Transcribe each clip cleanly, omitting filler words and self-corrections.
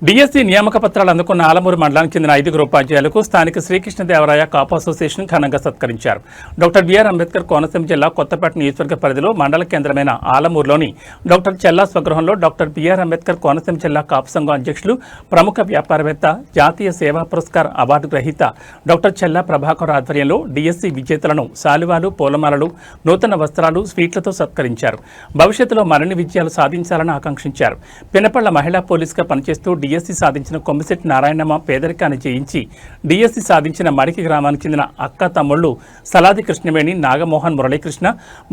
DSC నియామక పత్రాలు అందుకున్న ఆలమూరు మండలానికి చెందిన 5 ఉపాధ్యాయులకు స్థానిక శ్రీకృష్ణదేవరాయ కాపు అసోసియేషన్ ఘనంగా సత్కరించారు. డాక్టర్ బిఆర్ అంబేద్కర్ కోనసీమ జిల్లా కొత్తపేట నియోజకవర్గ పరిధిలో మండల కేంద్రమైన ఆలమూరులోని డాక్టర్ చెల్లా స్వగృహంలో డాక్టర్ బిఆర్ అంబేద్కర్ కోనసీమ జిల్లా కాపు సంఘం అధ్యక్షులు, ప్రముఖ వ్యాపారవేత్త, జాతీయ సేవా పురస్కార్ అవార్డు గ్రహీత డాక్టర్ చెల్లా ప్రభాకర్ ఆధ్వర్యంలో డిఎస్సి విజేతలను శాలువాలు, పూలమాలలు, నూతన వస్త్రాలు, స్వీట్లతో సత్కరించారు. భవిష్యత్తులో మరిన్ని విజయాలు సాధించాలని ఆకాంక్షించారు. పినపళ్ల మహిళా పోలీసుగా పనిచేస్తూ డిఎస్సి సాధించిన కొమ్మిశెట్టి నారాయణమ్మ పేదరికాన్ని జయించి డిఎస్సి సాధించిన మడికి గ్రామానికి చెందిన అక్క తమ్ముళ్లు సలాది కృష్ణవేణి, నాగమోహన్, మురళీకృష్ణ,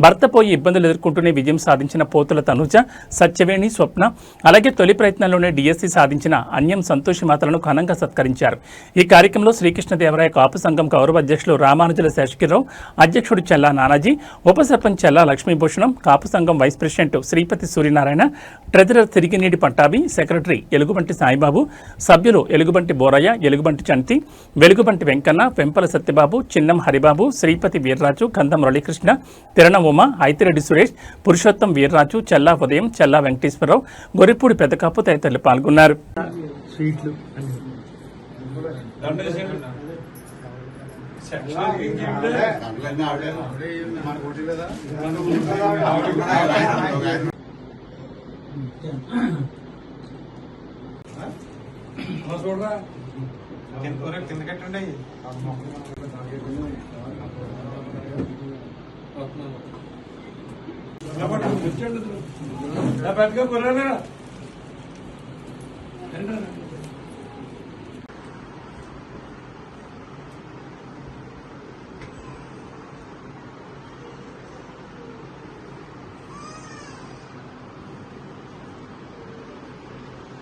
భర్త పోయి ఇబ్బందులు ఎదుర్కొంటూనే విజయం సాధించిన పోతుల తనుజ, సత్యవేణి, స్వప్న, అలాగే తొలి ప్రయత్నంలోనే డిఎస్సి సాధించిన అన్యం సంతోషిమాతలను ఘనంగా సత్కరించారు. ఈ కార్యక్రమంలో శ్రీకృష్ణదేవరాయ కాపు సంఘం గౌరవ అధ్యక్షులు రామానుజుల శేషగిరిరావు, అధ్యక్షుడు చెల్లా నానాజీ, ఉప సర్పంచ్ చెల్లా Lakshmibhushanam, Kapu Sangham vice president Sripathi Suryanarayana, treasurer Tiriginidi Pattabhi, secretary Elugubanti Saibaba, సభ్యులు ఎలుగుబంటి బోరయ్య, ఎలుగుబంటి చంటి, వెలుగుబంటి వెంకన్న, వెంపల సత్యబాబు, చిన్నం హరిబాబు, శ్రీపతి వీర్రాజు, గంధం మురళీకృష్ణ, తిరణ ఉమ, ఐతిరెడ్డి సురేష్, పురుషోత్తం వీర్రాజు, చెల్లా ఉదయం, చెల్లా వెంకటేశ్వరరావు, గొరిపూడి పెద్దకాపు తదితరులు పాల్గొన్నారు. చూడరా కింద కట్టండి. పెద్దగా కుర్రారా